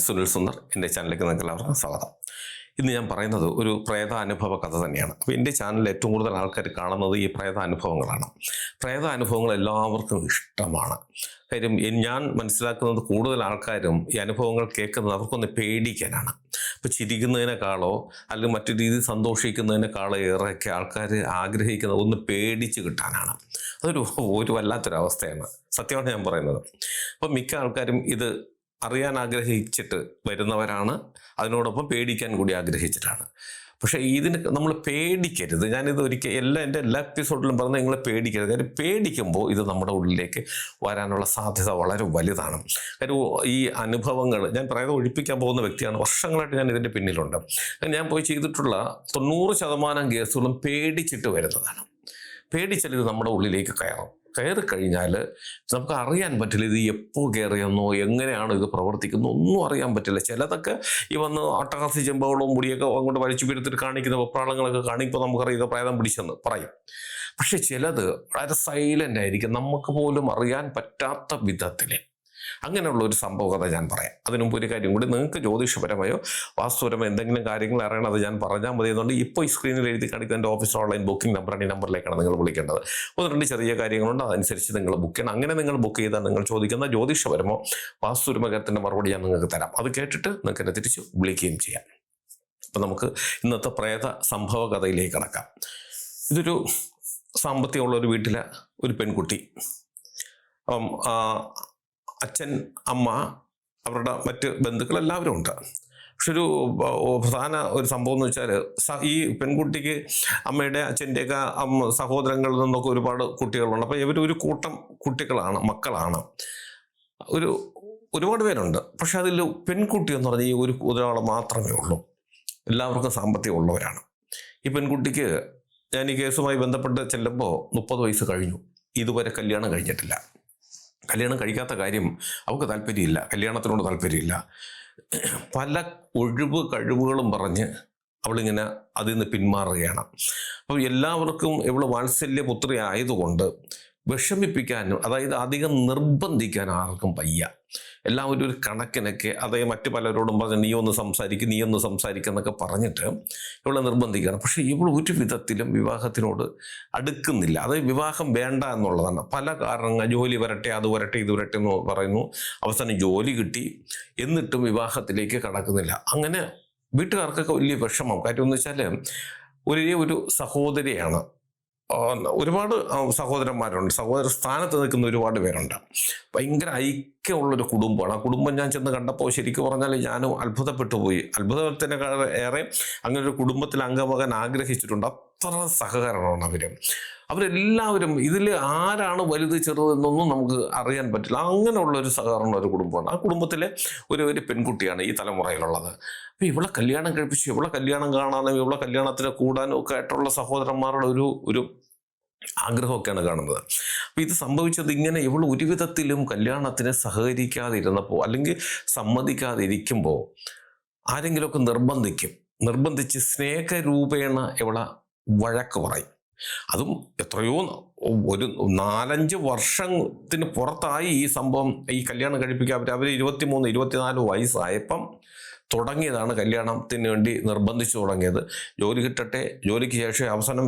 സുനിൽ സുന്ദർ. എൻ്റെ ചാനലിലേക്ക് നിങ്ങൾക്ക് എല്ലാവർക്കും സ്വാഗതം. ഇന്ന് ഞാൻ പറയുന്നത് ഒരു പ്രേതാനുഭവ കഥ തന്നെയാണ്. അപ്പോൾ എൻ്റെ ചാനലിൽ ഏറ്റവും കൂടുതൽ ആൾക്കാർ കാണുന്നത് ഈ പ്രേതാനുഭവങ്ങളാണ്. പ്രേതാനുഭവങ്ങൾ എല്ലാവർക്കും ഇഷ്ടമാണ്. കാര്യം ഞാൻ മനസ്സിലാക്കുന്നത് കൂടുതൽ ആൾക്കാരും ഈ അനുഭവങ്ങൾ കേൾക്കുന്നത് അവർക്കൊന്ന് പേടിക്കാനാണ്. ഇപ്പോൾ ചിരിക്കുന്നതിനേക്കാളോ അല്ലെങ്കിൽ മറ്റു രീതിയിൽ സന്തോഷിക്കുന്നതിനേക്കാളോ ഏറെയൊക്കെ ആൾക്കാർ ആഗ്രഹിക്കുന്നത് ഒന്ന് പേടിച്ച് കിട്ടാനാണ്. അതൊരു വല്ലാത്തൊരവസ്ഥയാണ്, സത്യമാണ് ഞാൻ പറയുന്നത്. അപ്പം മിക്ക ആൾക്കാരും ഇത് അറിയാൻ ആഗ്രഹിച്ചിട്ട് വരുന്നവരാണ്, അതിനോടൊപ്പം പേടിക്കാൻ കൂടി ആഗ്രഹിച്ചിട്ടാണ്. പക്ഷേ ഇതിന് നമ്മൾ പേടിക്കരുത്. ഞാനിത് എൻ്റെ എല്ലാ എപ്പിസോഡിലും പറഞ്ഞ് നിങ്ങളെ പേടിക്കരുത്. കാര്യം പേടിക്കുമ്പോൾ ഇത് നമ്മുടെ ഉള്ളിലേക്ക് വരാനുള്ള സാധ്യത വളരെ വലുതാണ്. കാര്യം ഈ അനുഭവങ്ങൾ ഞാൻ പറയാതെ ഒഴിപ്പിക്കാൻ പോകുന്ന വ്യക്തിയാണ്. വർഷങ്ങളായിട്ട് ഞാൻ ഇതിൻ്റെ പിന്നിലുണ്ട്. ഞാൻ പോയി ചെയ്തിട്ടുള്ള 90% കേസുകളും പേടിച്ചിട്ട് വരുന്നതാണ്. പേടിച്ചാൽ ഇത് നമ്മുടെ ഉള്ളിലേക്ക് കയറി കഴിഞ്ഞാൽ നമുക്ക് അറിയാൻ പറ്റില്ല ഇത് എപ്പോൾ കയറിയെന്നോ എങ്ങനെയാണ് ഇത് പ്രവർത്തിക്കുന്നത് ഒന്നും അറിയാൻ പറ്റില്ല. ചിലതൊക്കെ ഈ വന്ന് അട്ടഹാസി ചെമ്പകളും മുടിയൊക്കെ അങ്ങോട്ട് വലിച്ചു പിരുത്തിട്ട് കാണിക്കുന്ന വെപ്രാളങ്ങളൊക്കെ കാണിക്കുമ്പോൾ നമുക്കറിയാം ഇത് പ്രേതം പിടിച്ചെന്ന് പറയും. പക്ഷെ ചിലത് വളരെ സൈലൻ്റ് ആയിരിക്കും, നമുക്ക് പോലും അറിയാൻ പറ്റാത്ത വിധത്തിൽ. അങ്ങനെയുള്ള ഒരു സംഭവ കഥ ഞാൻ പറയാം. അതിനു മുമ്പ് ഒരു കാര്യം കൂടി, നിങ്ങൾക്ക് ജ്യോതിഷപരമായോ വാസ്തുപരമോ എന്തെങ്കിലും കാര്യങ്ങൾ അറിയണം, അത് ഞാൻ പറഞ്ഞാൽ മതി എന്നുണ്ട്. ഇപ്പോൾ ഈ സ്ക്രീനിൽ എഴുതി കാണിക്കുന്ന എൻ്റെ ഓഫീസ് ഓൺലൈൻ ബുക്കിംഗ് നമ്പറാണ്. ഈ നമ്പറിലേക്കാണ് നിങ്ങൾ വിളിക്കേണ്ടത്. 1-2 ചെറിയ കാര്യങ്ങളുണ്ട്, അതനുസരിച്ച് നിങ്ങൾ ബുക്ക് ചെയ്യണം. അങ്ങനെ നിങ്ങൾ ബുക്ക് ചെയ്താൽ നിങ്ങൾ ചോദിക്കുന്ന ജ്യോതിഷപരമോ വാസ്തുപരമകത്തിൻ്റെ മറുപടി ഞാൻ നിങ്ങൾക്ക് തരാം. അത് കേട്ടിട്ട് നിങ്ങൾക്ക് എന്നെ തിരിച്ച് വിളിക്കുകയും ചെയ്യാം. അപ്പം നമുക്ക് ഇന്നത്തെ പ്രേത സംഭവ കഥയിലേക്ക് കടക്കാം. ഇതൊരു സാമ്പത്തികമുള്ള ഒരു വീട്ടിലെ ഒരു പെൺകുട്ടി. അച്ഛൻ, അമ്മ, അവരുടെ മറ്റ് ബന്ധുക്കൾ എല്ലാവരും ഉണ്ട്. പക്ഷെ ഒരു പ്രധാന ഒരു സംഭവം എന്ന് വെച്ചാൽ ഈ പെൺകുട്ടിക്ക് അമ്മയുടെ അച്ഛൻ്റെയൊക്കെ സഹോദരങ്ങളിൽ നിന്നൊക്കെ ഒരുപാട് കുട്ടികളുണ്ട്. അപ്പോൾ ഇവരൊരു കൂട്ടം കുട്ടികളാണ്, മക്കളാണ്, ഒരുപാട് പേരുണ്ട്. പക്ഷെ അതിൽ പെൺകുട്ടി എന്ന് പറഞ്ഞാൽ ഈ ഒരാൾ മാത്രമേ ഉള്ളൂ. എല്ലാവർക്കും സാമ്പത്തികം ഉള്ളവരാണ്. ഈ പെൺകുട്ടിക്ക് ഞാൻ ഈ കേസുമായി ബന്ധപ്പെട്ട് ചെല്ലുമ്പോൾ 30 വയസ്സ് കഴിഞ്ഞു. ഇതുവരെ കല്യാണം കഴിഞ്ഞിട്ടില്ല. കല്യാണം കഴിക്കാത്ത കാര്യം അവൾക്ക് താല്പര്യമില്ല, കല്യാണത്തിനോട് താല്പര്യമില്ല. പല കഴിവുകളും പറഞ്ഞ് അവളിങ്ങനെ അതിൽ നിന്ന് പിന്മാറുകയാണ്. അപ്പോൾ എല്ലാവർക്കും ഇവള് വാത്സല്യപുത്രി ആയതുകൊണ്ട് വിഷമിപ്പിക്കാനും, അതായത് അധികം നിർബന്ധിക്കാൻ ആർക്കും വയ്യ. എല്ലാവരും ഒരു കണക്കിനൊക്കെ, അതായത് മറ്റു പലരോടും പറഞ്ഞ് നീ ഒന്ന് സംസാരിക്കുക എന്നൊക്കെ പറഞ്ഞിട്ട് ഇവളെ നിർബന്ധിക്കുകയാണ്. പക്ഷേ ഇവൾ ഒരു വിധത്തിലും വിവാഹത്തിനോട് അടുക്കുന്നില്ല. അതായത് വിവാഹം വേണ്ട എന്നുള്ളതാണ്. പല കാരണങ്ങൾ, ജോലി വരട്ടെ, അത് വരട്ടെ, ഇത് വരട്ടെ എന്ന് പറയുന്നു. അവസാനം ജോലി കിട്ടി, എന്നിട്ടും വിവാഹത്തിലേക്ക് കടക്കുന്നില്ല. അങ്ങനെ വീട്ടുകാർക്കൊക്കെ വലിയ വിഷമം. കാര്യം എന്ന് വെച്ചാൽ ഒരു സഹോദരിയാണ്. ഒരുപാട് സഹോദരന്മാരുണ്ട്, സഹോദര സ്ഥാനത്ത് നിൽക്കുന്ന ഒരുപാട് പേരുണ്ട്. ഭയങ്കര ഐക്യമുള്ളൊരു കുടുംബമാണ്. ആ കുടുംബം ഞാൻ ചെന്ന് കണ്ടപ്പോൾ ശരിക്കും പറഞ്ഞാൽ ഞാനും അത്ഭുതപ്പെട്ടു പോയി. അത്ഭുതത്തിനേക്കാൾ ഏറെ അങ്ങനെ ഒരു കുടുംബത്തിൽ അംഗമാകാൻ ആഗ്രഹിച്ചിട്ടുണ്ട്. അത്ര സഹകരണമാണ് അവരെല്ലാവരും. ഇതിൽ ആരാണ് വലുത് ചെറുതെന്നൊന്നും നമുക്ക് അറിയാൻ പറ്റില്ല. അങ്ങനെയുള്ള ഒരു സഹകരണ ഒരു കുടുംബമാണ്. ആ കുടുംബത്തിലെ ഒരു പെൺകുട്ടിയാണ് ഈ തലമുറയിലുള്ളത്. അപ്പോൾ ഇവളെ കല്യാണം കഴിപ്പിച്ചു, ഇവളെ കല്യാണം കാണാനും ഇവളെ കല്യാണത്തിന് കൂടാനും ഒക്കെ ആയിട്ടുള്ള സഹോദരന്മാരുടെ ഒരു ആഗ്രഹമൊക്കെയാണ് കാണുന്നത്. അപ്പം ഇത് സംഭവിച്ചത് ഇങ്ങനെ ഇവൾ ഒരു വിധത്തിലും കല്യാണത്തിന് സഹകരിക്കാതിരുന്നപ്പോൾ, അല്ലെങ്കിൽ സമ്മതിക്കാതിരിക്കുമ്പോൾ ആരെങ്കിലുമൊക്കെ നിർബന്ധിച്ച് സ്നേഹരൂപേണ ഇവളെ വഴക്ക് പറയും. അതും എത്രയോ ഒരു 4-5 വർഷത്തിന് പുറത്തായി ഈ സംഭവം. ഈ കല്യാണം കഴിപ്പിക്കാൻ അവർ 23-24 വയസ്സായപ്പം തുടങ്ങിയതാണ് കല്യാണത്തിന് വേണ്ടി നിർബന്ധിച്ചു തുടങ്ങിയത്. ജോലി കിട്ടട്ടെ, ജോലിക്ക് ശേഷം അവസാനം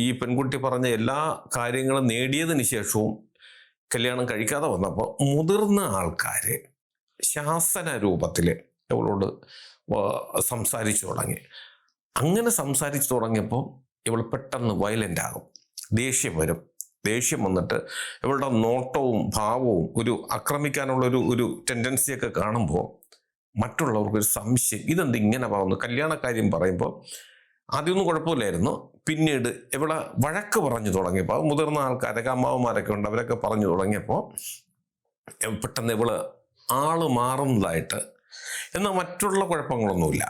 ഈ പെൺകുട്ടി പറഞ്ഞ എല്ലാ കാര്യങ്ങളും നേടിയതിന് ശേഷവും കല്യാണം കഴിക്കാതെ വന്നപ്പോൾ മുതിർന്ന ആൾക്കാർ ശാസന രൂപത്തിൽ ഇവളോട് സംസാരിച്ചു തുടങ്ങി. അങ്ങനെ സംസാരിച്ചു തുടങ്ങിയപ്പോൾ ഇവൾ പെട്ടെന്ന് വയലൻ്റ് ആകും, ദേഷ്യം വരും. ദേഷ്യം വന്നിട്ട് ഇവളുടെ നോട്ടവും ഭാവവും ആക്രമിക്കാനുള്ള ഒരു ടെൻഡൻസിയൊക്കെ കാണുമ്പോൾ മറ്റുള്ളവർക്കൊരു സംശയം, ഇതെന്ത് ഇങ്ങനെ പറയുന്നു. കല്യാണക്കാര്യം പറയുമ്പോൾ ആദ്യമൊന്നും കുഴപ്പമില്ലായിരുന്നു. പിന്നീട് ഇവളെ വഴക്ക് പറഞ്ഞു തുടങ്ങിയപ്പോൾ, മുതിർന്ന ആൾക്കാരൊക്കെ, അമ്മാവന്മാരൊക്കെ ഉണ്ട്, അവരൊക്കെ പറഞ്ഞു തുടങ്ങിയപ്പോൾ പെട്ടെന്ന് ഇവള് ആള് മാറുന്നതായിട്ട്. എന്നാൽ മറ്റുള്ള കുഴപ്പങ്ങളൊന്നുമില്ല.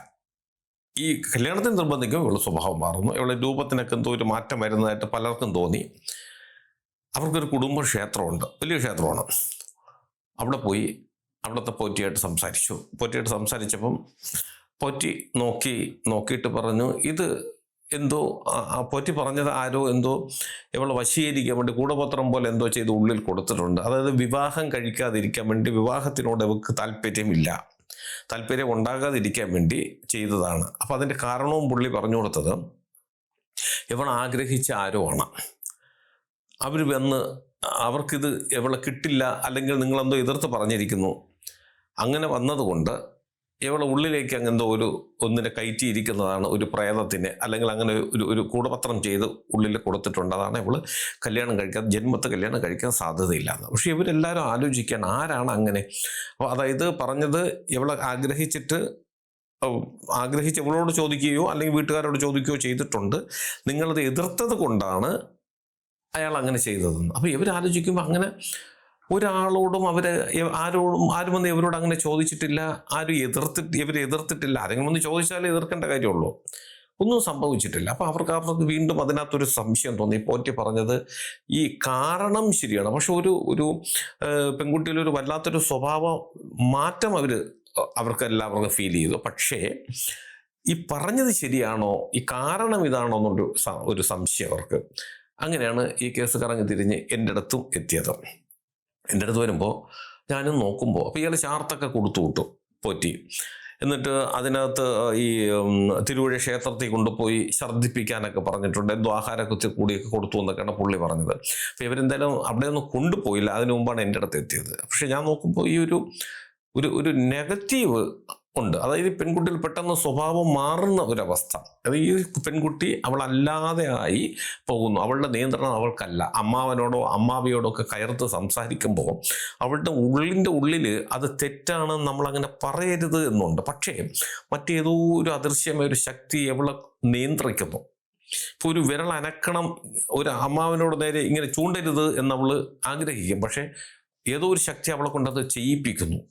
ഈ കല്യാണത്തിന് നിർബന്ധിക്കുമ്പോൾ ഇവളുടെ സ്വഭാവം മാറുന്നു. ഇവളുടെ രൂപത്തിനൊക്കെ എന്തോ ഒരു മാറ്റം വരുന്നതായിട്ട് പലർക്കും തോന്നി. അവർക്കൊരു കുടുംബ ക്ഷേത്രമുണ്ട്, വലിയ ക്ഷേത്രമാണ്. അവിടെ പോയി അവിടുത്തെ പോറ്റിയായിട്ട് സംസാരിച്ചപ്പം പോറ്റി നോക്കിയിട്ട് പറഞ്ഞു, ഇത് എന്തോ പോറ്റി പറഞ്ഞത് ആരോ എന്തോ ഇവളെ വശീകരിക്കാൻ വേണ്ടി കൂടപത്രം പോലെ എന്തോ ചെയ്ത് ഉള്ളിൽ കൊടുത്തിട്ടുണ്ട്. അതായത് വിവാഹം കഴിക്കാതിരിക്കാൻ വേണ്ടി, വിവാഹത്തിനോട് ഇവൾക്ക് താല്പര്യമില്ല. താല്പര്യം ഉണ്ടാകാതിരിക്കാൻ വേണ്ടി ചെയ്തതാണ്. അപ്പോൾ അതിൻ്റെ കാരണവും പുള്ളി പറഞ്ഞു കൊടുത്തത്, ഇവൾ ആഗ്രഹിച്ച ആരോ ആണ്. അവർ വന്ന് അവർക്കിത് ഇവളെ കിട്ടില്ല, അല്ലെങ്കിൽ നിങ്ങളെന്തോ എതിർത്ത് പറഞ്ഞിരിക്കുന്നു, അങ്ങനെ വന്നതുകൊണ്ട് ഇവളെ ഉള്ളിലേക്ക് അങ്ങെന്തോ ഒന്നിനെ കയറ്റിയിരിക്കുന്നതാണ്, ഒരു പ്രേതത്തിനെ, അല്ലെങ്കിൽ അങ്ങനെ ഒരു കൂടപത്രം ചെയ്ത് ഉള്ളിൽ കൊടുത്തിട്ടുണ്ട്. അതാണ് ഇവള് ജന്മത്ത് കല്യാണം കഴിക്കാൻ സാധ്യതയില്ലാന്ന്. പക്ഷെ ഇവരെല്ലാവരും ആലോചിക്കാൻ ആരാണ് അങ്ങനെ. അപ്പോൾ അതായത് പറഞ്ഞത്, ഇവളെ ആഗ്രഹിച്ച് ഇവളോട് ചോദിക്കുകയോ അല്ലെങ്കിൽ വീട്ടുകാരോട് ചോദിക്കുകയോ ചെയ്തിട്ടുണ്ട്, നിങ്ങളത് എതിർത്തത് കൊണ്ടാണ് അയാൾ അങ്ങനെ ചെയ്തതെന്ന്. അപ്പോൾ ഇവരാലോചിക്കുമ്പോൾ അങ്ങനെ ഒരാളോടും ആരും വന്ന് ഇവരോട് അങ്ങനെ ചോദിച്ചിട്ടില്ല, ഇവരെ എതിർത്തിട്ടില്ല. ആരെങ്കിലും വന്ന് ചോദിച്ചാലേ എതിർക്കേണ്ട കാര്യമുള്ളൂ. ഒന്നും സംഭവിച്ചിട്ടില്ല. അപ്പോൾ അവർക്ക് വീണ്ടും അതിനകത്തൊരു സംശയം തോന്നി. പോറ്റി പറഞ്ഞത് ഈ കാരണം ശരിയാണ്, പക്ഷെ ഒരു പെൺകുട്ടിയിലൊരു വല്ലാത്തൊരു സ്വഭാവ മാറ്റം അവർക്ക് എല്ലാവർക്കും ഫീൽ ചെയ്തു. പക്ഷേ ഈ പറഞ്ഞത് ശരിയാണോ, ഈ കാരണം ഇതാണോ എന്നൊരു സംശയം അവർക്ക്. അങ്ങനെയാണ് ഈ കേസ് കറങ്ങി തിരിഞ്ഞ് എൻ്റെ അടുത്തും എത്തിയത്. എൻ്റെ അടുത്ത് വരുമ്പോൾ ഞാനും നോക്കുമ്പോൾ, അപ്പോൾ ഇയാൾ ചാർത്തൊക്കെ കൊടുത്തു വിട്ടു പോറ്റി. എന്നിട്ട് അതിനകത്ത് ഈ തിരുവഴി ക്ഷേത്രത്തിൽ കൊണ്ടുപോയി ഛർദ്ദിപ്പിക്കാനൊക്കെ പറഞ്ഞിട്ടുണ്ട്, എന്തോ ആഹാരക്കുത്തി കൂടിയൊക്കെ കൊടുത്തു എന്നൊക്കെയാണ് പുള്ളി പറഞ്ഞത്. അപ്പോൾ ഇവരെന്തായാലും അവിടെ ഒന്നും കൊണ്ടുപോയില്ല, അതിനു മുമ്പാണ് എൻ്റെ അടുത്ത് എത്തിയത്. പക്ഷെ ഞാൻ നോക്കുമ്പോൾ ഈ ഒരു നെഗറ്റീവ് ഉണ്ട്. അതായത് പെൺകുട്ടിയിൽ പെട്ടെന്ന് സ്വഭാവം മാറുന്ന ഒരവസ്ഥ. അത് ഈ പെൺകുട്ടി അവളല്ലാതെ ആയി പോകുന്നു. അവളുടെ നിയന്ത്രണം അവൾക്കല്ല. അമ്മാവനോടോ അമ്മാവിയോടോ ഒക്കെ കയർത്ത് സംസാരിക്കുമ്പോൾ അവളുടെ ഉള്ളിൽ അത് തെറ്റാണ്, നമ്മളങ്ങനെ പറയരുത് എന്നുണ്ട്. പക്ഷേ മറ്റേതോ ഒരു അദൃശ്യമായ ഒരു ശക്തി അവളെ നിയന്ത്രിക്കുന്നു. ഇപ്പോൾ ഒരു വിരൽ അനക്കണം, ഒരു അമ്മാവനോട് നേരെ ഇങ്ങനെ ചൂണ്ടരുത് എന്നവൾ ആഗ്രഹിക്കും. പക്ഷേ ഏതോ ഒരു ശക്തി അവളെ കൊണ്ടത് ചെയ്യിപ്പിക്കുന്നു,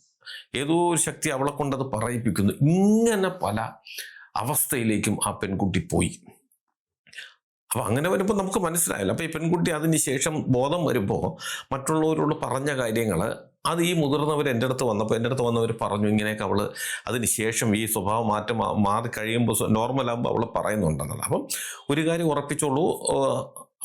ഏതോ ഒരു ശക്തി അവളെ കൊണ്ടത് പറയിപ്പിക്കുന്നു. ഇങ്ങനെ പല അവസ്ഥയിലേക്കും ആ പെൺകുട്ടി പോയി. അപ്പം അങ്ങനെ വരുമ്പോൾ നമുക്ക് മനസ്സിലായല്ലോ. അപ്പോൾ ഈ പെൺകുട്ടി അതിന് ശേഷം ബോധം വരുമ്പോൾ മറ്റുള്ളവരോട് പറഞ്ഞ കാര്യങ്ങൾ, അത് ഈ മുതിർന്നവർ എൻ്റെ അടുത്ത് വന്നവർ പറഞ്ഞു, ഇങ്ങനെയൊക്കെ അവൾ അതിന് ശേഷം ഈ സ്വഭാവ മാറ്റം മാറി കഴിയുമ്പോൾ നോർമലാകുമ്പോൾ അവൾ പറയുന്നുണ്ടെന്നുള്ളത്. അപ്പം ഒരു കാര്യം ഉറപ്പിച്ചോളൂ,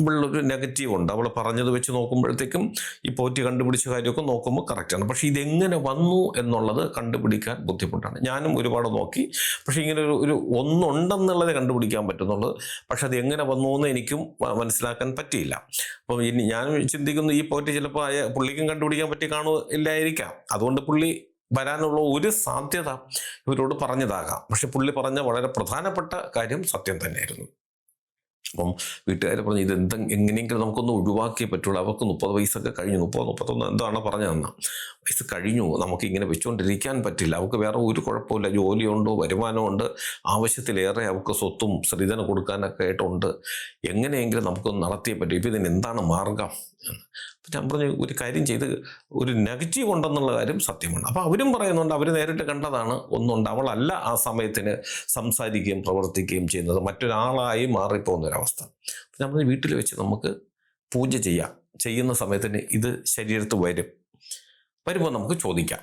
അവളൊരു നെഗറ്റീവ് ഉണ്ട്. അവൾ പറഞ്ഞത് വെച്ച് നോക്കുമ്പോഴത്തേക്കും ഈ പോറ്റി കണ്ടുപിടിച്ച കാര്യമൊക്കെ നോക്കുമ്പോൾ കറക്റ്റാണ്. പക്ഷേ ഇതെങ്ങനെ വന്നു എന്നുള്ളത് കണ്ടുപിടിക്കാൻ ബുദ്ധിമുട്ടാണ്. ഞാനും ഒരുപാട് നോക്കി, പക്ഷേ ഇങ്ങനെ ഒരു ഒന്നുണ്ടെന്നുള്ളതേ കണ്ടുപിടിക്കാൻ പറ്റുന്നുള്ളൂ. പക്ഷെ അത് എങ്ങനെ വന്നു എന്ന് എനിക്കും മനസ്സിലാക്കാൻ പറ്റിയില്ല. അപ്പം ഞാൻ ചിന്തിക്കുന്നു, ഈ പോറ്റി ചിലപ്പോൾ പുള്ളിക്കും കണ്ടുപിടിക്കാൻ പറ്റി ഇല്ലായിരിക്കാം. അതുകൊണ്ട് പുള്ളി വരാനുള്ള ഒരു സാധ്യത ഇവരോട് പറഞ്ഞതാകാം. പക്ഷെ പുള്ളി പറഞ്ഞ വളരെ പ്രധാനപ്പെട്ട കാര്യം സത്യം തന്നെയായിരുന്നു. അപ്പം വീട്ടുകാർ പറഞ്ഞു, എങ്ങനെയെങ്കിലും നമുക്കൊന്ന് ഒഴിവാക്കിയേ പറ്റുള്ളൂ. അവർക്ക് 30 വയസ്സൊക്കെ കഴിഞ്ഞു, 31 എന്താണ് പറഞ്ഞതെന്ന് വയസ്സ് കഴിഞ്ഞു, നമുക്കിങ്ങനെ വെച്ചുകൊണ്ടിരിക്കാൻ പറ്റില്ല. അവർക്ക് വേറെ ഒരു കുഴപ്പമില്ല, ജോലിയുണ്ടോ, വരുമാനമുണ്ട്, ആവശ്യത്തിലേറെ അവർക്ക് സ്വത്തും സ്ത്രീധനം കൊടുക്കാനൊക്കെ ആയിട്ടുണ്ട്. എങ്ങനെയെങ്കിലും നമുക്കൊന്ന് നടത്തിയേ പറ്റും. ഇപ്പം ഇതിന് എന്താണ് മാർഗം? അപ്പം ഞാൻ പറഞ്ഞു, ഒരു കാര്യം ചെയ്ത്, ഒരു നെഗറ്റീവ് ഉണ്ടെന്നുള്ള കാര്യം സത്യമാണ്. അപ്പോൾ അവരും പറയുന്നുണ്ട്, അവർ നേരിട്ട് കണ്ടതാണ്, ഒന്നുണ്ട്, അവളല്ല ആ സമയത്തിന് സംസാരിക്കുകയും പ്രവർത്തിക്കുകയും ചെയ്യുന്നത്, മറ്റൊരാളായി മാറിപ്പോകുന്നൊരവസ്ഥ. അപ്പം നമ്മൾ വീട്ടിൽ വെച്ച് നമുക്ക് പൂജ ചെയ്യുന്ന സമയത്തിന് ഇത് ശരീരത്ത് വരുമ്പോൾ നമുക്ക് ചോദിക്കാം.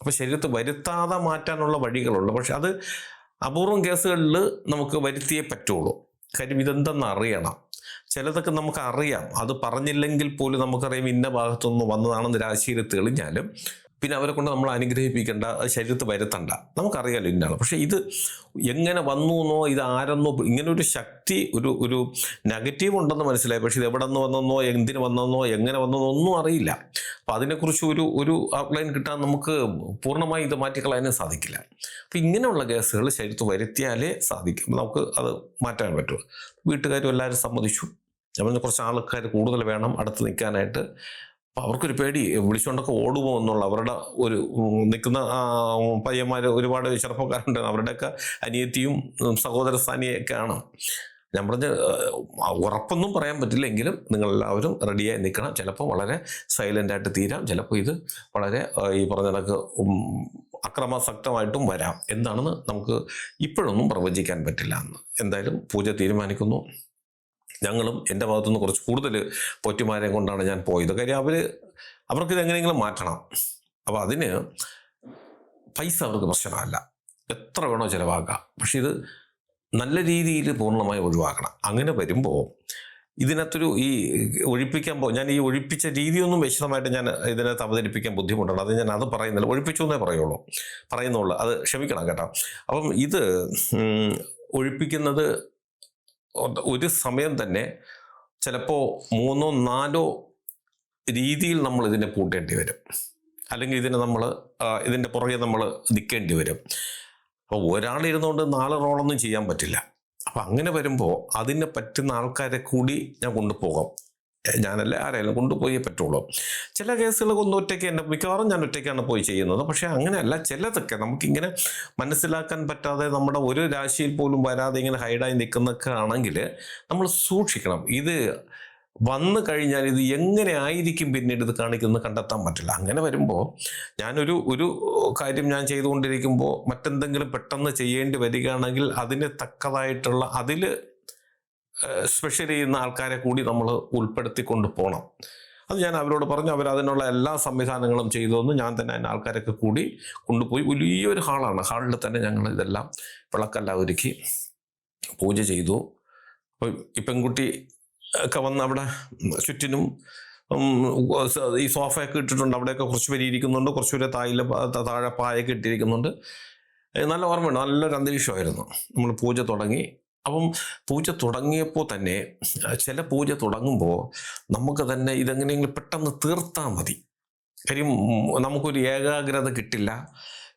അപ്പോൾ ശരീരത്ത് വരുത്താതെ മാറ്റാനുള്ള വഴികളുണ്ട്. പക്ഷെ അത് അപൂർവം കേസുകളിൽ നമുക്ക് വരുത്തിയേ പറ്റുള്ളൂ. കാര്യം ഇതെന്തെന്ന് അറിയണം. ചിലതൊക്കെ നമുക്ക് അറിയാം, അത് പറഞ്ഞില്ലെങ്കിൽ പോലും നമുക്കറിയാം ഇന്ന ഭാഗത്തുനിന്ന് വന്നതാണെന്ന് രാശിയിൽ തെളിഞ്ഞാലും പിന്നെ അവരെ കൊണ്ട് നമ്മൾ അനുഗ്രഹിപ്പിക്കേണ്ട, അത് ശരീരത്ത് വരുത്തണ്ട, നമുക്കറിയാലോ ഇന്നാണ്. പക്ഷെ ഇത് എങ്ങനെ വന്നു എന്നോ, ഇത് ആരെന്നോ, ഇങ്ങനെ ഒരു ശക്തി, ഒരു നെഗറ്റീവ് ഉണ്ടെന്ന് മനസ്സിലായി. പക്ഷെ ഇത് എവിടെ നിന്ന് വന്നെന്നോ, എന്തിനു വന്നെന്നോ, എങ്ങനെ വന്നെന്നോ ഒന്നും അറിയില്ല. അപ്പം അതിനെക്കുറിച്ച് ഒരു ഔട്ട്ലൈൻ കിട്ടാൻ നമുക്ക് പൂർണ്ണമായി ഇത് മാറ്റിക്കളയാനും സാധിക്കില്ല. അപ്പം ഇങ്ങനെയുള്ള കേസുകൾ ശരീരത്ത് വരുത്തിയാലേ സാധിക്കും, നമുക്ക് അത് മാറ്റാൻ പറ്റും. വീട്ടുകാരും എല്ലാവരും സമ്മതിച്ചു. നമ്മൾ കുറച്ച് ആൾക്കാർ കൂടുതൽ വേണം അടുത്ത് നിൽക്കാനായിട്ട്. അപ്പം അവർക്കൊരു പേടി, വിളിച്ചുകൊണ്ടൊക്കെ ഓടുമോ എന്നുള്ള, അവരുടെ ഒരു നിൽക്കുന്ന പയ്യന്മാർ ഒരുപാട് ചെറുപ്പക്കാരുണ്ട്, അവരുടെയൊക്കെ അനിയത്തിയും സഹോദര സ്ഥാനിയൊക്കെയാണ്. ഞാൻ പറഞ്ഞ് ഉറപ്പൊന്നും പറയാൻ പറ്റില്ലെങ്കിലും നിങ്ങളെല്ലാവരും റെഡിയായി നിൽക്കണം. ചിലപ്പോൾ വളരെ സൈലൻ്റായിട്ട് തീരാം, ചിലപ്പോൾ ഇത് വളരെ ഈ പറഞ്ഞതൊക്കെ അക്രമാസക്തമായിട്ടും വരാം. എന്താണെന്ന് നമുക്ക് ഇപ്പോഴൊന്നും പ്രവചിക്കാൻ പറ്റില്ല എന്ന്. എന്തായാലും പൂജ തീരുമാനിക്കുന്നു. ഞങ്ങളും എൻ്റെ ഭാഗത്തുനിന്ന് കുറച്ച് കൂടുതൽ പോറ്റിമാരെ കൊണ്ടാണ് ഞാൻ പോയത്. കാര്യം അവർക്കിത് എങ്ങനെയെങ്കിലും മാറ്റണം. അപ്പോൾ അതിന് പൈസ അവർക്ക് പ്രശ്നമല്ല, എത്ര വേണോ ചിലവാക്കാം. പക്ഷെ ഇത് നല്ല രീതിയിൽ പൂർണ്ണമായി ഒഴിവാക്കണം. അങ്ങനെ വരുമ്പോൾ ഇതിനകത്തൊരു ഈ ഞാൻ ഈ ഒഴിപ്പിച്ച രീതിയൊന്നും വിശദമായിട്ട് ഞാൻ ഇതിനകത്ത് അവതരിപ്പിക്കാൻ ബുദ്ധിമുട്ടുണ്ട്. അത് പറയുന്നില്ല, ഒഴിപ്പിച്ചു എന്നേ പറയുന്നുള്ളൂ. അത് ക്ഷമിക്കണം കേട്ടോ. അപ്പം ഇത് ഒഴിപ്പിക്കുന്നത് ഒരു സമയം തന്നെ ചിലപ്പോൾ 3 or 4 രീതിയിൽ നമ്മൾ ഇതിനെ പൂട്ടേണ്ടി വരും, അല്ലെങ്കിൽ ഇതിൻ്റെ പുറകെ നമ്മൾ നിൽക്കേണ്ടി വരും. അപ്പോൾ ഒരാളിരുന്നുകൊണ്ട് 4 റോളൊന്നും ചെയ്യാൻ പറ്റില്ല. അപ്പം അങ്ങനെ വരുമ്പോൾ അതിന് പറ്റുന്ന ആൾക്കാരെ കൂടി ഞാൻ കൊണ്ടുപോകാം. ഞാനല്ല ആരെങ്കിലും കൊണ്ടുപോയേ പറ്റുള്ളൂ. ചില കേസുകളൊക്കെ മിക്കവാറും ഞാൻ ഒറ്റയ്ക്കാണ് പോയി ചെയ്യുന്നത്. പക്ഷേ അങ്ങനെയല്ല, ചിലതൊക്കെ നമുക്കിങ്ങനെ മനസ്സിലാക്കാൻ പറ്റാതെ നമ്മുടെ ഒരു രാശിയിൽ പോലും വരാതെ ഇങ്ങനെ ഹൈഡായി നിൽക്കുന്നൊക്കെ ആണെങ്കിൽ നമ്മൾ സൂക്ഷിക്കണം. ഇത് വന്നു കഴിഞ്ഞാൽ ഇത് എങ്ങനെ ആയിരിക്കും പിന്നീട് ഇത് കാണിക്കുന്നത് കണ്ടെത്താൻ പറ്റില്ല. അങ്ങനെ വരുമ്പോൾ ഒരു കാര്യം ഞാൻ ചെയ്തുകൊണ്ടിരിക്കുമ്പോൾ മറ്റെന്തെങ്കിലും പെട്ടെന്ന് ചെയ്യേണ്ടി വരികയാണെങ്കിൽ അതിന് തക്കതായിട്ടുള്ള അതിൽ സ്പെഷ്യൽ ചെയ്യുന്ന ആൾക്കാരെ കൂടി നമ്മൾ ഉൾപ്പെടുത്തിക്കൊണ്ട് പോകണം. അത് ഞാൻ അവരോട് പറഞ്ഞു. അതിനുള്ള എല്ലാ സംവിധാനങ്ങളും ചെയ്തു. ഞാൻ തന്നെ അതിന് ആൾക്കാരൊക്കെ കൂടി കൊണ്ടുപോയി. വലിയൊരു ഹാളാണ്. ഹാളിൽ തന്നെ ഞങ്ങൾ ഇതെല്ലാം വിളക്കെല്ലാം ഒരുക്കി പൂജ ചെയ്തു. അപ്പോൾ ഈ പെൺകുട്ടി ഒക്കെ വന്ന് അവിടെ ചുറ്റിനും ഈ സോഫയൊക്കെ ഇട്ടിട്ടുണ്ട്. അവിടെയൊക്കെ കുറച്ച് പേര് ഇരിക്കുന്നുണ്ട്, കുറച്ച് പേര് താഴെ പായൊക്കെ ഇട്ടിരിക്കുന്നുണ്ട്. നല്ല ഓർമ്മയുണ്ട്. നല്ലൊരു അന്തരീക്ഷമായിരുന്നു. നമ്മൾ പൂജ തുടങ്ങി. അപ്പം പൂജ തുടങ്ങിയപ്പോൾ തന്നെ ചില പൂജ തുടങ്ങുമ്പോൾ നമുക്ക് തന്നെ ഇതെങ്ങനെയെങ്കിലും പെട്ടെന്ന് തീർത്താൽ മതി. കാര്യം നമുക്കൊരു ഏകാഗ്രത കിട്ടില്ല.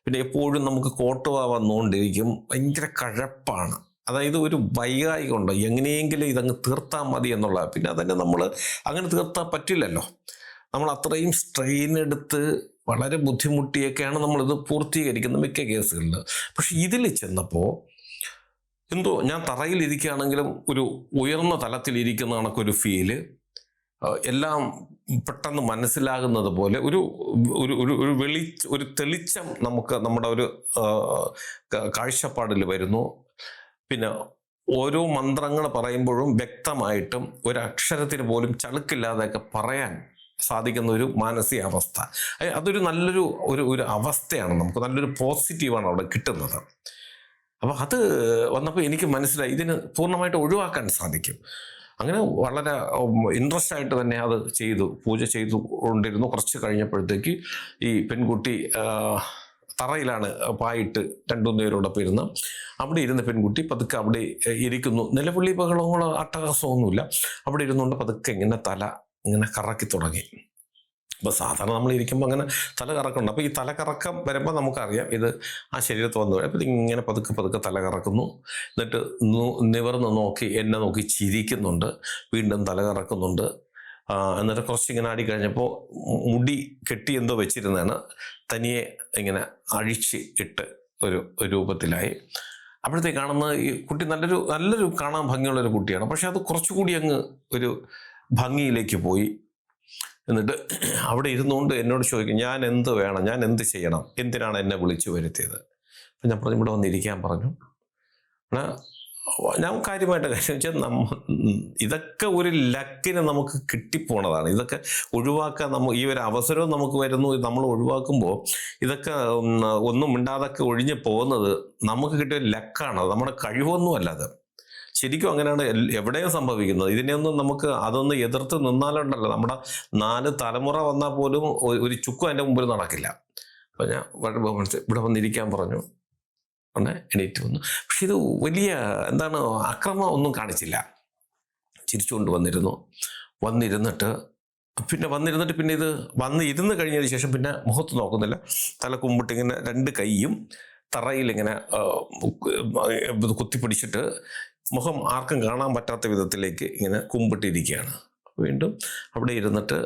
പിന്നെ എപ്പോഴും നമുക്ക് കോട്ടുവ വന്നുകൊണ്ടിരിക്കും. ഭയങ്കര കഴപ്പാണ്. അതായത് ഒരു വൈകായികമുണ്ട്, എങ്ങനെയെങ്കിലും ഇതങ്ങ് തീർത്താൽ മതി എന്നുള്ള. പിന്നെ അതന്നെ നമ്മൾ അങ്ങനെ തീർത്താൽ പറ്റില്ലല്ലോ. നമ്മൾ അത്രയും സ്ട്രെയിൻ എടുത്ത് വളരെ ബുദ്ധിമുട്ടിയൊക്കെയാണ് നമ്മളിത് പൂർത്തീകരിക്കുന്നത് മിക്ക കേസുകളിൽ. പക്ഷെ ഇതിൽ ചെന്നപ്പോൾ എന്തോ ഞാൻ തറയിലിരിക്കുകയാണെങ്കിലും ഒരു ഉയർന്ന തലത്തിലിരിക്കുന്ന കണക്കൊരു ഫീല്, എല്ലാം പെട്ടെന്ന് മനസ്സിലാകുന്നത് പോലെ ഒരു ഒരു തെളിച്ചം നമുക്ക് നമ്മുടെ ഒരു കാഴ്ചപ്പാടിൽ വരുന്നു. പിന്നെ ഓരോ മന്ത്രങ്ങൾ പറയുമ്പോഴും വ്യക്തമായിട്ടും ഒരക്ഷരത്തിന് പോലും ചളുക്കില്ലാതെയൊക്കെ പറയാൻ സാധിക്കുന്ന ഒരു മാനസികാവസ്ഥ. അതൊരു നല്ലൊരു ഒരു അവസ്ഥയാണ്. നമുക്ക് നല്ലൊരു പോസിറ്റീവാണ് അവിടെ കിട്ടുന്നത്. അപ്പോൾ അത് വന്നപ്പോൾ എനിക്ക് മനസ്സിലായി ഇതിന് പൂർണ്ണമായിട്ട് ഒഴിവാക്കാൻ സാധിക്കും. അങ്ങനെ വളരെ ഇൻട്രസ്റ്റ് ആയിട്ട് തന്നെ അത് പൂജ ചെയ്തുകൊണ്ടിരുന്നു. കുറച്ച് കഴിഞ്ഞപ്പോഴത്തേക്ക് ഈ പെൺകുട്ടി തറയിലാണ് പായിട്ട് 2 പേരോടൊപ്പം ഇരുന്ന് അവിടെ ഇരുന്ന പെൺകുട്ടി പതുക്കെ അവിടെ ഇരിക്കുന്നു. നിലവിളി ബഹളങ്ങളോ അട്ടഹാസമൊന്നുമില്ല. അവിടെ ഇരുന്നുകൊണ്ട് പതുക്കെ ഇങ്ങനെ തല ഇങ്ങനെ കറക്കി തുടങ്ങി. അപ്പോൾ സാധാരണ നമ്മൾ ഇരിക്കുമ്പോൾ അങ്ങനെ തല കറക്കുന്നുണ്ട്. അപ്പോൾ ഈ തലകറക്കം വരുമ്പോൾ നമുക്കറിയാം ഇത് ആ ശരീരത്ത് വന്നു കഴിയും. അപ്പോൾ ഇതിങ്ങനെ പതുക്കെ തല കറക്കുന്നു. എന്നിട്ട് നിവർന്ന് നോക്കി എന്നെ നോക്കി ചിരിക്കുന്നുണ്ട്. വീണ്ടും തല കറക്കുന്നുണ്ട്. എന്നിട്ട് കുറച്ചിങ്ങനെ ആടി കഴിഞ്ഞപ്പോൾ മുടി കെട്ടി എന്തോ വെച്ചിരുന്നതാണ് തനിയെ ഇങ്ങനെ അഴിച്ച് ഇട്ട് ഒരു രൂപത്തിലായി. അപ്പോഴത്തേക്ക് കാണുന്ന ഈ കുട്ടി നല്ലൊരു കാണാൻ ഭംഗിയുള്ളൊരു കുട്ടിയാണ്. പക്ഷെ അത് കുറച്ചുകൂടി അങ്ങ് ഒരു ഭംഗിയിലേക്ക് പോയി. എന്നിട്ട് അവിടെ ഇരുന്നുകൊണ്ട് എന്നോട് ചോദിക്കും, ഞാൻ എന്ത് വേണം, ഞാൻ എന്ത് ചെയ്യണം, എന്തിനാണ് എന്നെ വിളിച്ചു വരുത്തിയത്. അപ്പം ഞാൻ പറഞ്ഞു ഇവിടെ വന്നിരിക്കാൻ പറഞ്ഞു. ഞാൻ കാര്യമായിട്ട് കാര്യം വെച്ചാൽ ഇതൊക്കെ ഒരു ലക്കിന് നമുക്ക് കിട്ടിപ്പോണതാണ്. ഇതൊക്കെ ഒഴിവാക്കാൻ ഈ ഒരു അവസരവും നമുക്ക് വരുന്നു. നമ്മൾ ഒഴിവാക്കുമ്പോൾ ഇതൊക്കെ ഒന്നും മിണ്ടാതൊക്കെ ഒഴിഞ്ഞു പോകുന്നത് നമുക്ക് കിട്ടിയ ലക്കാണ്. നമ്മുടെ കഴിവൊന്നും അല്ലാതെ ശരിക്കും അങ്ങനെയാണ് എവിടെയും സംഭവിക്കുന്നത്. ഇതിനെയൊന്നും നമുക്ക് അതൊന്ന് എതിർത്ത് നിന്നാലുണ്ടല്ലോ നമ്മുടെ 4 തലമുറ വന്നാൽ പോലും ഒരു ചുക്കും അതിൻ്റെ മുമ്പിൽ നടക്കില്ല. അപ്പം ഞാൻ ഇവിടെ വന്നിരിക്കാൻ പറഞ്ഞു. എണീറ്റ് വന്നു. പക്ഷെ ഇത് വലിയ അക്രമം ഒന്നും കാണിച്ചില്ല. ചിരിച്ചുകൊണ്ട് വന്നിരുന്നിട്ട് പിന്നെ ഇത് ഇരുന്ന് കഴിഞ്ഞതിന് ശേഷം പിന്നെ മുഖത്ത് നോക്കുന്നില്ല. തല കുമ്പിട്ടിങ്ങനെ 2 കൈയും തറയിലിങ്ങനെ കുത്തിപ്പിടിച്ചിട്ട് മുഖം ആർക്കും കാണാൻ പറ്റാത്ത വിധത്തിലേക്ക് ഇങ്ങനെ കുമ്പിട്ടിരിക്കുകയാണ്. വീണ്ടും അവിടെ ഇരുന്നിട്ട്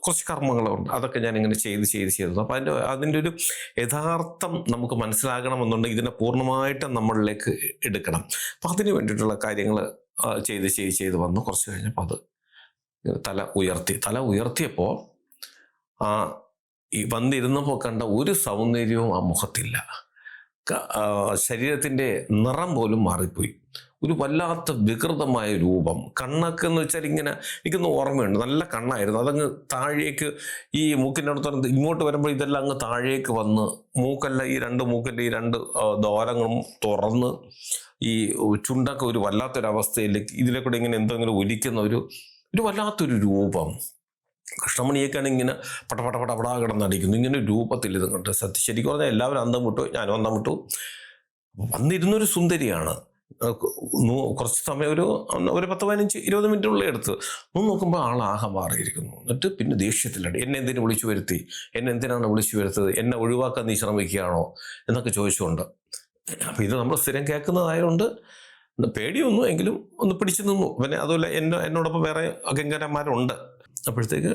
കുറച്ച് കർമ്മങ്ങളുണ്ട്. അതൊക്കെ ഞാനിങ്ങനെ ചെയ്തു. അപ്പം അതിൻ്റെ ഒരു യഥാർത്ഥം നമുക്ക് മനസ്സിലാകണമെന്നുണ്ടെങ്കിൽ ഇതിനെ പൂർണ്ണമായിട്ടും നമ്മളിലേക്ക് എടുക്കണം. അപ്പം അതിന് വേണ്ടിയിട്ടുള്ള കാര്യങ്ങൾ ചെയ്ത് വന്നു. കുറച്ച് കഴിഞ്ഞപ്പോൾ അത് തല ഉയർത്തിയപ്പോൾ ഈ വന്നിരുന്നപ്പോൾ കണ്ട ഒരു സൗന്ദര്യവും ആ മുഖത്തില്ല. ശരീരത്തിൻ്റെ നിറം പോലും മാറിപ്പോയി. ഒരു വല്ലാത്ത വികൃതമായ രൂപം. കണ്ണൊക്കെ എന്ന് വെച്ചാൽ ഇങ്ങനെ എനിക്കൊന്ന് ഓർമ്മയുണ്ട്, നല്ല കണ്ണായിരുന്നു. അതങ്ങ് താഴേക്ക് ഈ മൂക്കിൻ്റെ അടുത്ത് ഇങ്ങോട്ട് വരുമ്പോൾ ഇതെല്ലാം അങ്ങ് താഴേക്ക് വന്ന് മൂക്കല്ല ഈ രണ്ട് മൂക്കിൻ്റെ ഈ രണ്ട് ദ്വാരങ്ങളും തുറന്ന് ഈ ചുണ്ടൊക്കെ ഒരു വല്ലാത്തൊരവസ്ഥയിലേക്ക് ഇതിലെ കൂടെ ഇങ്ങനെ എന്തെങ്കിലും ഒലിക്കുന്ന ഒരു വല്ലാത്തൊരു രൂപം. കൃഷ്ണമണിയൊക്കെയാണ് ഇങ്ങനെ പടപടപടപടാ കിടന്നടിക്കുന്നു. ഇങ്ങനെ രൂപത്തിൽ ഇത് കണ്ട് ശരിക്കും പറഞ്ഞാൽ എല്ലാവരും അന്തം വിട്ടു, ഞാനും അന്തം വിട്ടു. വന്നിരുന്നൊരു സുന്ദരിയാണ്. കുറച്ച് സമയം ഒരു 10-15-20 മിനിറ്റുള്ള എടുത്ത് നോക്കുമ്പോൾ ആളാകെ മാറിയിരിക്കുന്നു. എന്നിട്ട് പിന്നെ ദേഷ്യത്തിലാണ്, എന്നെ എന്തിനു വിളിച്ചു വരുത്തി, എന്നെ എന്തിനാണ് വിളിച്ചു വരുത്തത്, എന്നെ ഒഴിവാക്കാൻ നീ ശ്രമിക്കുകയാണോ എന്നൊക്കെ ചോദിച്ചുകൊണ്ട്. അപ്പം ഇത് നമ്മൾ സ്ഥിരം കേൾക്കുന്നതായതുകൊണ്ട് പേടിയൊന്നും എങ്കിലും ഒന്ന് പിടിച്ചു നിന്നു. പിന്നെ അതുപോലെ എന്നോടൊപ്പം വേറെ ഗംഗാരന്മാരുണ്ട്. അപ്പോഴത്തേക്ക്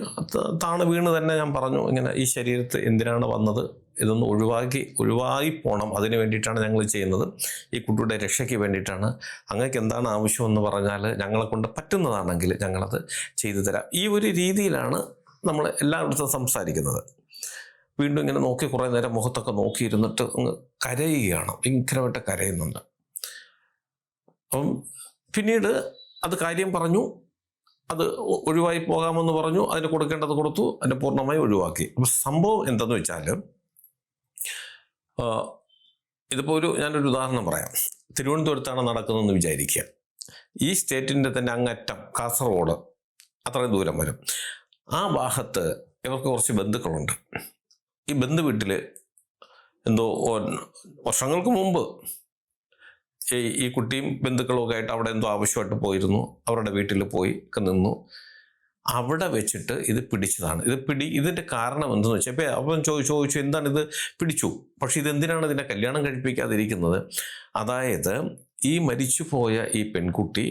താണ് വീണ് തന്നെ ഞാൻ പറഞ്ഞു, ഇങ്ങനെ ഈ ശരീരത്ത് എന്തിനാണ് വന്നത്, ഇതൊന്ന് ഒഴിവായി പോകണം, അതിന് വേണ്ടിയിട്ടാണ് ഞങ്ങൾ ചെയ്യുന്നത്, ഈ കുട്ടിയുടെ രക്ഷയ്ക്ക് വേണ്ടിയിട്ടാണ്. അങ്ങക്ക് എന്താണ് ആവശ്യമെന്ന് പറഞ്ഞാൽ ഞങ്ങളെ കൊണ്ട് പറ്റുന്നതാണെങ്കിൽ ഞങ്ങളത് ചെയ്തു തരാം. ഈ ഒരു രീതിയിലാണ് നമ്മൾ എല്ലായിടത്തും സംസാരിക്കുന്നത്. വീണ്ടും ഇങ്ങനെ നോക്കി കുറേ നേരം മുഖത്തൊക്കെ നോക്കിയിരുന്നിട്ട് അങ്ങ് കരയുകയാണ്, ഭയങ്കരമായിട്ട് കരയുന്നുണ്ട്. അപ്പം പിന്നീട് അത് കാര്യം പറഞ്ഞു, അത് ഒഴിവായി പോകാമെന്ന് പറഞ്ഞു, അതിന് കൊടുക്കേണ്ടത് കൊടുത്തു, അതിനെ പൂർണ്ണമായി ഒഴിവാക്കി. അപ്പം സംഭവം എന്തെന്ന് വെച്ചാൽ, ഇതിപ്പോൾ ഞാനൊരു ഉദാഹരണം പറയാം. തിരുവനന്തപുരത്താണ് നടക്കുന്നതെന്ന് വിചാരിക്കുക. ഈ സ്റ്റേറ്റിൻ്റെ തന്നെ അങ്ങറ്റം കാസർഗോഡ് അത്രയും ദൂരം വരും. ആ ഭാഗത്ത് ഇവർക്ക് കുറച്ച് ബന്ധുക്കളുണ്ട്. ഈ ബന്ധു വീട്ടിൽ എന്തോ വർഷങ്ങൾക്ക് മുമ്പ് ഈ കുട്ടിയും ബന്ധുക്കളും ഒക്കെ ആയിട്ട് അവിടെ എന്തോ ആവശ്യമായിട്ട് പോയിരുന്നു. അവരുടെ വീട്ടിൽ പോയി ഒക്കെ നിന്നു. അവിടെ വെച്ചിട്ട് ഇത് പിടിച്ചതാണ്. ഇതിൻ്റെ കാരണം എന്തെന്ന് വെച്ചാൽ, ഇപ്പം അവൻ ചോദിച്ചു എന്താണ് ഇത് പിടിച്ചു, പക്ഷെ ഇതെന്തിനാണ് ഇതിനെ കല്യാണം കഴിപ്പിക്കാതിരിക്കുന്നത്? അതായത് ഈ മരിച്ചുപോയ ഈ പെൺകുട്ടി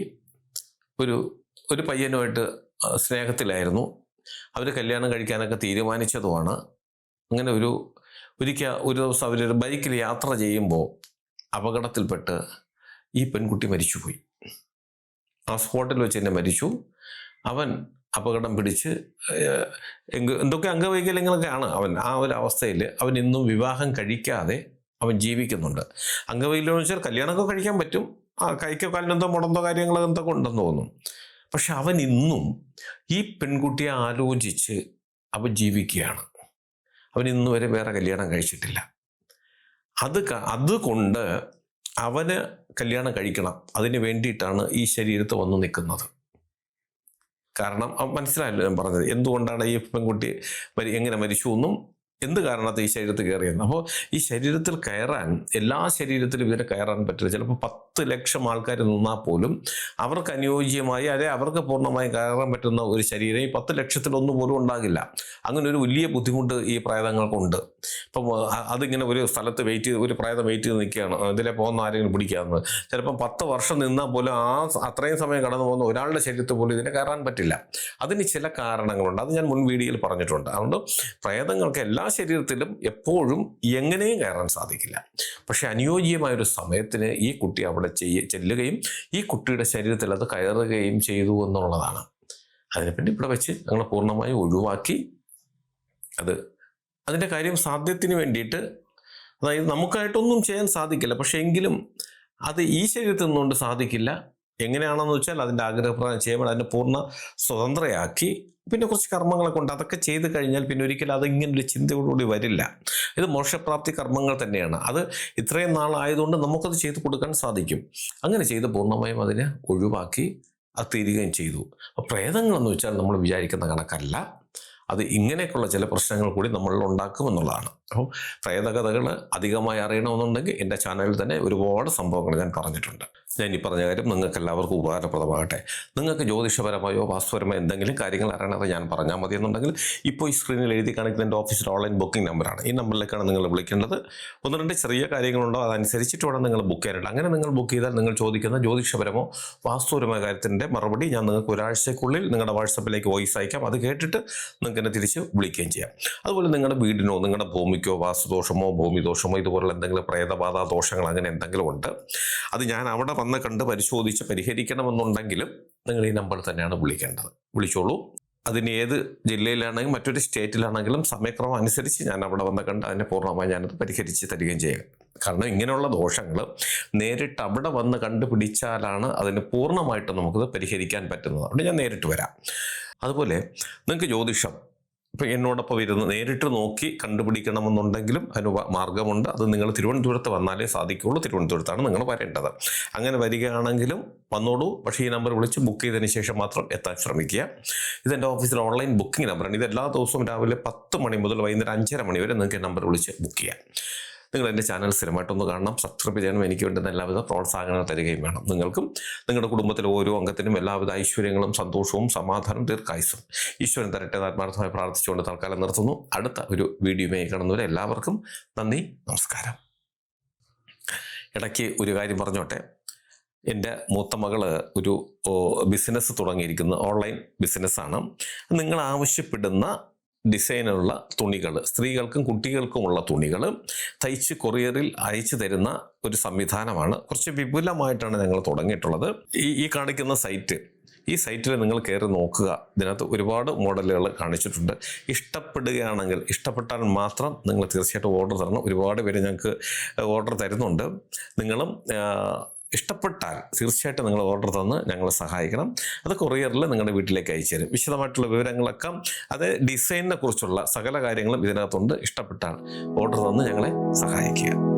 ഒരു പയ്യനുമായിട്ട് സ്നേഹത്തിലായിരുന്നു. അവർ കല്യാണം കഴിക്കാനൊക്കെ തീരുമാനിച്ചതുമാണ്. അങ്ങനെ ഒരു ദിവസം അവരൊരു ബൈക്കിൽ യാത്ര ചെയ്യുമ്പോൾ അപകടത്തിൽപ്പെട്ട് ഈ പെൺകുട്ടി മരിച്ചുപോയി. ആ സ്പോട്ടിൽ വെച്ച് തന്നെ മരിച്ചു. അവൻ അപകടം പിടിച്ച് എന്തൊക്കെ അംഗവൈകല്യങ്ങളൊക്കെയാണ് ആ ഒരു അവസ്ഥയിൽ അവൻ ഇന്നും വിവാഹം കഴിക്കാതെ അവൻ ജീവിക്കുന്നുണ്ട്. അംഗവൈകല്യം എന്ന് വെച്ചാൽ കല്യാണമൊക്കെ കഴിക്കാൻ പറ്റും, കൈക്കോ കാലിനെന്തോ മുടന്തോ കാര്യങ്ങളോ എന്തൊക്കെ ഉണ്ടെന്ന് തോന്നും. പക്ഷെ അവൻ ഇന്നും ഈ പെൺകുട്ടിയെ ആലോചിച്ച് അവൻ ജീവിക്കുകയാണ്. അവൻ ഇന്ന് വരെ വേറെ കല്യാണം കഴിച്ചിട്ടില്ല. അതുകൊണ്ട് അവന് കല്യാണം കഴിക്കണം, അതിന് വേണ്ടിയിട്ടാണ് ഈ ശരീരത്ത് വന്നു നിൽക്കുന്നത്. കാരണം മനസ്സിലായല്ലോ ഞാൻ പറഞ്ഞത്, എന്തുകൊണ്ടാണ് ഈ പെൺകുട്ടി എങ്ങനെ മരിച്ചു എന്നും എന്ത് കാരണത്തെ ഈ ശരീരത്തിൽ കയറിയെന്ന്. അപ്പോൾ ഈ ശരീരത്തിൽ കയറാൻ എല്ലാ ശരീരത്തിലും ഇതിനെ കയറാൻ പറ്റില്ല. ചിലപ്പോൾ 10 ലക്ഷം ആൾക്കാർ നിന്നാൽ പോലും അവർക്ക് അനുയോജ്യമായി അവർക്ക് പൂർണ്ണമായി കയറാൻ പറ്റുന്ന ഒരു ശരീരം ഈ 10 ലക്ഷത്തിലൊന്നും പോലും ഉണ്ടാകില്ല. അങ്ങനെ ഒരു വലിയ ബുദ്ധിമുട്ട് ഈ പ്രേതങ്ങൾക്കുണ്ട്. ഇപ്പം അതിങ്ങനെ ഒരു സ്ഥലത്ത് ഒരു പ്രേതം വെയിറ്റ് ചെയ്ത് നിൽക്കുകയാണ്, ഇതിലെ പോകുന്ന ആരെങ്കിലും പിടിക്കാമെന്ന്. ചിലപ്പം 10 വർഷം നിന്നാൽ പോലും അത്രയും സമയം കടന്നു പോകുന്ന ഒരാളുടെ ശരീരത്തിൽ പോലും ഇതിനെ കയറാൻ പറ്റില്ല. അതിന് ചില കാരണങ്ങളുണ്ട്, അത് ഞാൻ മുൻ വീഡിയോയിൽ പറഞ്ഞിട്ടുണ്ട്. അതുകൊണ്ട് പ്രേതങ്ങൾക്ക് എല്ലാ ശരീരത്തിലും എപ്പോഴും എങ്ങനെയും കയറാൻ സാധിക്കില്ല. പക്ഷെ അനുയോജ്യമായൊരു സമയത്തിന് ഈ കുട്ടി അവിടെ ചെല്ലുകയും ഈ കുട്ടിയുടെ ശരീരത്തിൽ അത് കയറുകയും ചെയ്തു എന്നുള്ളതാണ്. അതിനെപ്പറ്റി ഇവിടെ വെച്ച് ഞങ്ങൾ പൂർണ്ണമായും ഒഴിവാക്കി. അതിൻ്റെ കാര്യം സാധ്യത്തിന് വേണ്ടിയിട്ട്, അതായത് നമുക്കായിട്ടൊന്നും ചെയ്യാൻ സാധിക്കില്ല, പക്ഷെ എങ്കിലും അത് ഈ ശരീരത്തിൽ നിന്നുകൊണ്ട് സാധിക്കില്ല. എങ്ങനെയാണെന്ന് വെച്ചാൽ അതിൻ്റെ ആഗ്രഹപ്രകാരം ചെയ്യുമ്പോൾ അതിനെ പൂർണ്ണ സ്വതന്ത്രയാക്കി പിന്നെ കുറച്ച് കർമ്മങ്ങളൊക്കെ ഉണ്ട്. അതൊക്കെ ചെയ്ത് കഴിഞ്ഞാൽ പിന്നെ ഒരിക്കലും അതിങ്ങനൊരു ചിന്തയോടുകൂടി വരില്ല. ഇത് മോക്ഷപ്രാപ്തി കർമ്മങ്ങൾ തന്നെയാണ്. അത് ഇത്രയും നാളായതുകൊണ്ട് നമുക്കത് ചെയ്ത് കൊടുക്കാൻ സാധിക്കും. അങ്ങനെ ചെയ്ത് പൂർണ്ണമായും അതിനെ ഒഴിവാക്കി അത് തീരുകയും ചെയ്തു. അപ്പോൾ പ്രേതങ്ങളെന്ന് വെച്ചാൽ നമ്മൾ വിചാരിക്കുന്ന കണക്കല്ല. അത് ഇങ്ങനെയൊക്കെയുള്ള ചില പ്രശ്നങ്ങൾ കൂടി നമ്മളിൽ ഉണ്ടാക്കുമെന്നുള്ളതാണ്. അപ്പം പ്രേതകഥകൾ അധികമായി അറിയണമെന്നുണ്ടെങ്കിൽ എൻ്റെ ചാനലിൽ തന്നെ ഒരുപാട് സംഭവങ്ങൾ ഞാൻ പറഞ്ഞിട്ടുണ്ട്. ഞാൻ ഈ പറഞ്ഞ കാര്യം നിങ്ങൾക്ക് എല്ലാവർക്കും ഉപകാരപ്രദമാകട്ടെ. നിങ്ങൾക്ക് ജ്യോതിഷപരമായോ വാസ്തുപരമായോ എന്തെങ്കിലും കാര്യങ്ങൾ അറിയണത് ഞാൻ പറഞ്ഞാൽ മതി എന്നുണ്ടെങ്കിൽ ഇപ്പോൾ ഈ സ്ക്രീനിൽ എഴുതി കാണിക്കുന്ന എൻ്റെ ഓഫീസിൽ ഓൺലൈൻ ബുക്കിംഗ് നമ്പറാണ്. ഈ നമ്പറിലേക്കാണ് നിങ്ങൾ വിളിക്കേണ്ടത്. 1-2 ചെറിയ കാര്യങ്ങളുണ്ടോ, അതനുസരിച്ചിട്ട് വേണം നിങ്ങൾ ബുക്ക് ചെയ്യാനായിട്ട്. അങ്ങനെ നിങ്ങൾ ബുക്ക് ചെയ്താൽ നിങ്ങൾ ചോദിക്കുന്ന ജ്യോതിഷപരമോ വാസ്തുപരമായ കാര്യത്തിൻ്റെ മറുപടി ഞാൻ നിങ്ങൾക്ക് ഒരാഴ്ചയ്ക്കുള്ളിൽ നിങ്ങളുടെ വാട്സപ്പിലേക്ക് വോയിസ് അയക്കാം. അത് കേട്ടിട്ട് നിങ്ങൾക്ക് എന്നെ തിരിച്ച് വിളിക്കുകയും ചെയ്യാം. അതുപോലെ നിങ്ങളുടെ വീടിനോ നിങ്ങളുടെ ഭൂമിക്കോ വാസ്തുദോഷമോ ഭൂമിദോഷമോ ഇതുപോലുള്ള എന്തെങ്കിലും പ്രേതബാധ ദോഷങ്ങൾ അങ്ങനെ എന്തെങ്കിലും ഉണ്ട്, അത് ഞാൻ അവിടെ വന്ന് കണ്ട് പരിശോധിച്ച് പരിഹരിക്കണമെന്നുണ്ടെങ്കിലും നിങ്ങൾ ഈ നമ്പറിൽ തന്നെയാണ് വിളിക്കേണ്ടത്. വിളിച്ചോളൂ. അതിന് ഏത് ജില്ലയിലാണെങ്കിലും മറ്റൊരു സ്റ്റേറ്റിലാണെങ്കിലും സമയക്രമം അനുസരിച്ച് ഞാൻ അവിടെ വന്ന് കണ്ട് അതിനെ പൂർണ്ണമായി ഞാനത് പരിഹരിച്ച് തരികയും ചെയ്യുക. കാരണം ഇങ്ങനെയുള്ള ദോഷങ്ങൾ നേരിട്ട് അവിടെ വന്ന് കണ്ടുപിടിച്ചാലാണ് അതിന് പൂർണ്ണമായിട്ട് നമുക്കത് പരിഹരിക്കാൻ പറ്റുന്നത്. അതുകൊണ്ട് ഞാൻ നേരിട്ട് വരാം. അതുപോലെ നിങ്ങൾക്ക് ജ്യോതിഷം ഇപ്പം എന്നോടൊപ്പം ഇരുന്ന് നേരിട്ട് നോക്കി കണ്ടുപിടിക്കണമെന്നുണ്ടെങ്കിലും അതിന് മാർഗമുണ്ട്. അത് നിങ്ങൾ തിരുവനന്തപുരത്ത് വന്നാലേ സാധിക്കുകയുള്ളൂ. തിരുവനന്തപുരത്താണ് നിങ്ങൾ വരേണ്ടത്. അങ്ങനെ വരികയാണെങ്കിലും വന്നോളൂ. പക്ഷേ ഈ നമ്പർ വിളിച്ച് ബുക്ക് ചെയ്തതിന് ശേഷം മാത്രം എത്താൻ ശ്രമിക്കുക. ഇതെൻ്റെ ഓഫീസിലെ ഓൺലൈൻ ബുക്കിംഗ് നമ്പറാണ്. ഇത് എല്ലാ ദിവസവും രാവിലെ 10 മണി മുതൽ വൈകുന്നേരം 5:30 മണി വരെ നിങ്ങൾക്ക് നമ്പർ വിളിച്ച് ബുക്ക് ചെയ്യാം. നിങ്ങൾ എൻ്റെ ചാനൽ സ്ഥിരമായിട്ടൊന്ന് കാണണം, സബ്സ്ക്രൈബ് ചെയ്യണം. എനിക്ക് വേണ്ടുന്ന എല്ലാവിധ പ്രോത്സാഹനങ്ങൾ തരികയും വേണം. നിങ്ങൾക്കും നിങ്ങളുടെ കുടുംബത്തിലെ ഓരോ അംഗത്തിനും എല്ലാവിധ ഐശ്വര്യങ്ങളും സന്തോഷവും സമാധാനവും ദീർഘായുസ്സും ഈശ്വരൻ തരട്ടെ ആത്മാർത്ഥമായി പ്രാർത്ഥിച്ചുകൊണ്ട് തൽക്കാലം നിർത്തുന്നു. അടുത്ത ഒരു വീഡിയോയുമായി കാണുന്നവരെ എല്ലാവർക്കും നന്ദി, നമസ്കാരം. ഇടയ്ക്ക് ഒരു കാര്യം പറഞ്ഞോട്ടെ. എൻ്റെ മൂത്ത മകള് ഒരു ബിസിനസ് തുടങ്ങിയിരിക്കുന്ന ഓൺലൈൻ ബിസിനസ്സാണ്. നിങ്ങൾ ആവശ്യപ്പെടുന്ന ഡിസൈനുള്ള തുണികൾ, സ്ത്രീകൾക്കും കുട്ടികൾക്കുമുള്ള തുണികൾ തയ്ച്ച് കൊറിയറിൽ അയച്ചു തരുന്ന ഒരു സംവിധാനമാണ്. കുറച്ച് വിപുലമായിട്ടാണ് ഞങ്ങൾ തുടങ്ങിയിട്ടുള്ളത്. ഈ കാണിക്കുന്ന സൈറ്റ്, ഈ സൈറ്റിൽ നിങ്ങൾ കയറി നോക്കുക. ഇതിനകത്ത് ഒരുപാട് മോഡലുകൾ കാണിച്ചിട്ടുണ്ട്. ഇഷ്ടപ്പെടുകയാണെങ്കിൽ, ഇഷ്ടപ്പെട്ടാൽ മാത്രം നിങ്ങൾ തീർച്ചയായിട്ടും ഓർഡർ തരണം. ഒരുപാട് പേര് ഞങ്ങൾക്ക് ഓർഡർ തരുന്നുണ്ട്. നിങ്ങളും ഇഷ്ടപ്പെട്ടാൽ തീർച്ചയായിട്ടും നിങ്ങൾ ഓർഡർ തന്ന് ഞങ്ങളെ സഹായിക്കണം. അത് കൊറിയറിൽ നിങ്ങളുടെ വീട്ടിലേക്ക് അയച്ചു തരും. വിശദമായിട്ടുള്ള വിവരങ്ങളൊക്കെ, അത് ഡിസൈനിനെ കുറിച്ചുള്ള സകല കാര്യങ്ങളും ഇതിനകത്തുണ്ട്. ഇഷ്ടപ്പെട്ടാൽ ഓർഡർ തന്ന് ഞങ്ങളെ സഹായിക്കുക.